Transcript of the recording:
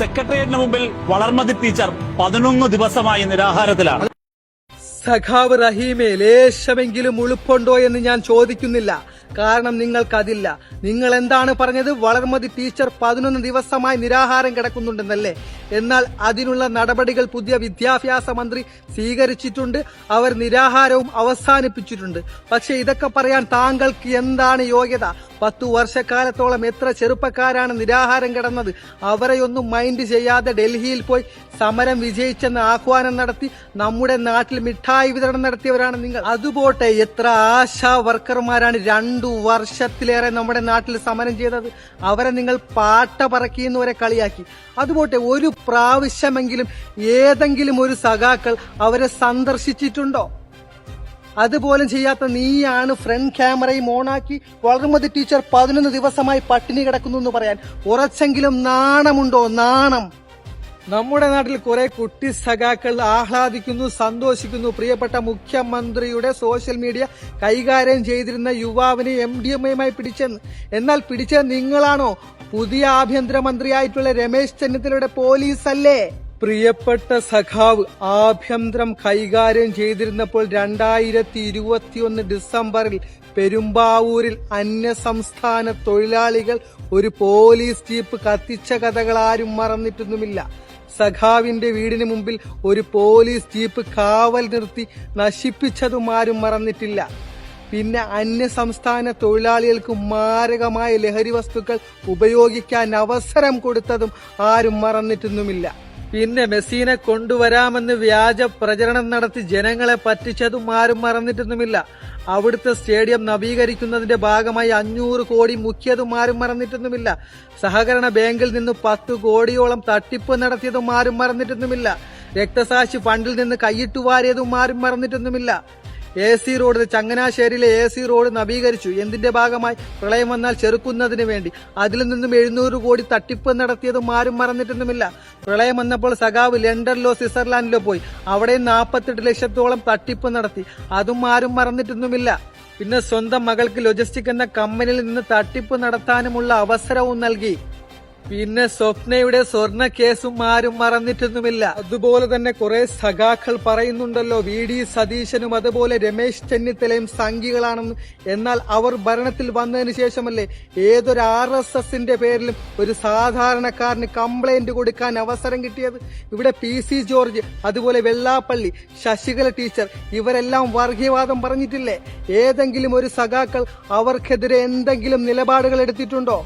സെക്രട്ടേറിയറ്റിന് മുമ്പിൽ വളർമതി ടീച്ചർ 11 ദിവസമായി നിരാഹാരത്തിലാണ്. സഖാവ് റഹീമെ, ലേശമെങ്കിലും ഉളുപ്പുണ്ടോ എന്ന് ഞാൻ ചോദിക്കുന്നില്ല. കാരണം നിങ്ങൾക്കതില്ല. നിങ്ങൾ എന്താണ് പറഞ്ഞത്? വളർമതി ടീച്ചർ 11 ദിവസമായി നിരാഹാരം കിടക്കുന്നുണ്ടെന്നല്ലേ? എന്നാൽ അതിനുള്ള നടപടികൾ പുതിയ വിദ്യാഭ്യാസ മന്ത്രി സ്വീകരിച്ചിട്ടുണ്ട്. അവർ നിരാഹാരവും അവസാനിപ്പിച്ചിട്ടുണ്ട്. പക്ഷെ ഇതൊക്കെ പറയാൻ താങ്കൾക്ക് എന്താണ് യോഗ്യത? 10 വർഷക്കാലത്തോളം എത്ര ചെറുപ്പക്കാരാണ് നിരാഹാരം കിടന്നത്? അവരെയൊന്നും മൈൻഡ് ചെയ്യാതെ ഡൽഹിയിൽ പോയി സമരം വിജയിച്ചെന്ന് ആഹ്വാനം നടത്തി നമ്മുടെ നാട്ടിൽ മിഠായി വിതരണം നടത്തിയവരാണ് നിങ്ങൾ. അതുപോട്ടെ, എത്ര ആശാ വർക്കർമാരാണ് 2 വർഷത്തിലേറെ നമ്മുടെ നാട്ടിൽ സമരം ചെയ്തത്? അവരെ നിങ്ങൾ പാട്ട പറക്കിയെന്നുവരെ കളിയാക്കി. അതുപോട്ടെ, ഒരു പ്രാവശ്യമെങ്കിലും ഏതെങ്കിലും ഒരു സഖാക്കൾ അവരെ സന്ദർശിച്ചിട്ടുണ്ടോ? അതുപോലും ചെയ്യാത്ത നീയാണ് ഫ്രണ്ട് ക്യാമറയും ഓണാക്കി വളർമതി ടീച്ചർ 11 ദിവസമായി പട്ടിണി കിടക്കുന്നു എന്ന് പറയാൻ. കുറച്ചെങ്കിലും നാണമുണ്ടോ? നാണം. നമ്മുടെ നാട്ടിൽ കുറെ കുട്ടി സഖാക്കൾ ആഹ്ലാദിക്കുന്നു, സന്തോഷിക്കുന്നു. പ്രിയപ്പെട്ട മുഖ്യമന്ത്രിയുടെ സോഷ്യൽ മീഡിയ കൈകാര്യം ചെയ്തിരുന്ന യുവാവിനെ MDMA പിടിച്ചെന്ന്. എന്നാൽ പിടിച്ചത് നിങ്ങളാണോ? പുതിയ ആഭ്യന്തരമന്ത്രിയായിട്ടുള്ള രമേശ് ചെന്നിത്തലയുടെ പോലീസല്ലേ? പ്രിയപ്പെട്ട സഖാവ് ആഭ്യന്തരം കൈകാര്യം ചെയ്തിരുന്നപ്പോൾ 2021 ഡിസംബറിൽ പെരുമ്പാവൂരിൽ അന്യസംസ്ഥാന തൊഴിലാളികൾ ഒരു പോലീസ് ജീപ്പ് കത്തിച്ച കഥകൾ ആരും മറന്നിട്ടൊന്നുമില്ല. സഖാവിന്റെ വീടിന് മുമ്പിൽ ഒരു പോലീസ് ജീപ്പ് കാവൽ നിർത്തി നശിപ്പിച്ചതും ആരും മറന്നിട്ടില്ല. പിന്നെ അന്യസംസ്ഥാന തൊഴിലാളികൾക്ക് മാരകമായ ലഹരി വസ്തുക്കൾ ഉപയോഗിക്കാൻ അവസരം കൊടുത്തതും ആരും മറന്നിട്ടൊന്നുമില്ല. പിന്നെ മെസ്സിനെ കൊണ്ടുവരാമെന്ന് വ്യാജ പ്രചരണം നടത്തി ജനങ്ങളെ പറ്റിച്ചതും ആരും മറന്നിട്ടൊന്നുമില്ല. അവിടുത്തെ സ്റ്റേഡിയം നവീകരിക്കുന്നതിന്റെ ഭാഗമായി 500 കോടി മുക്കിയതും ആരും മറന്നിട്ടൊന്നുമില്ല. സഹകരണ ബാങ്കിൽ നിന്ന് 10 കോടിയോളം തട്ടിപ്പ് നടത്തിയതും ആരും മറന്നിട്ടൊന്നുമില്ല. രക്തസാക്ഷി ഫണ്ടിൽ നിന്ന് കൈയിട്ടു വാരിയതും ആരും മറന്നിട്ടൊന്നുമില്ല. AC റോഡ്, ചങ്ങനാശ്ശേരിയിലെ AC റോഡ് നവീകരിച്ചു. എന്തിന്റെ ഭാഗമായി? പ്രളയം വന്നാൽ ചെറുക്കുന്നതിന് വേണ്ടി. അതിൽ നിന്നും 700 കോടി തട്ടിപ്പ് നടത്തിയതും ആരും മറന്നിട്ടൊന്നുമില്ല. പ്രളയം വന്നപ്പോൾ സഖാവ് ലണ്ടനിലോ സ്വിറ്റ്സർലാൻഡിലോ പോയി. അവിടെ 48 ലക്ഷത്തോളം തട്ടിപ്പ് നടത്തി. അതും ആരും മറന്നിട്ടൊന്നുമില്ല. പിന്നെ സ്വന്തം മകൾക്ക് ലോജിസ്റ്റിക് എന്ന കമ്പനിയിൽ നിന്ന് തട്ടിപ്പ് നടത്താനുമുള്ള അവസരവും നൽകി. പിന്നെ സ്വപ്നയുടെ സ്വർണ്ണ കേസും ആരും മറന്നിട്ടൊന്നുമില്ല. അതുപോലെ തന്നെ കുറെ സഖാക്കൾ പറയുന്നുണ്ടല്ലോ VD സതീശനും അതുപോലെ രമേശ് ചെന്നിത്തലയും സംഘികളാണെന്ന്. എന്നാൽ അവർ ഭരണത്തിൽ വന്നതിന് ശേഷമല്ലേ ഏതൊരു RSSന്റെ പേരിലും ഒരു സാധാരണക്കാരന് കംപ്ലൈന്റ് കൊടുക്കാൻ അവസരം കിട്ടിയത്? ഇവിടെ PC ജോർജ്, അതുപോലെ വെള്ളാപ്പള്ളി, ശശികല ടീച്ചർ ഇവരെല്ലാം വർഗീയവാദം പറഞ്ഞിട്ടില്ലേ? ഏതെങ്കിലും ഒരു സഖാക്കൾ അവർക്കെതിരെ എന്തെങ്കിലും നിലപാടുകൾ എടുത്തിട്ടുണ്ടോ?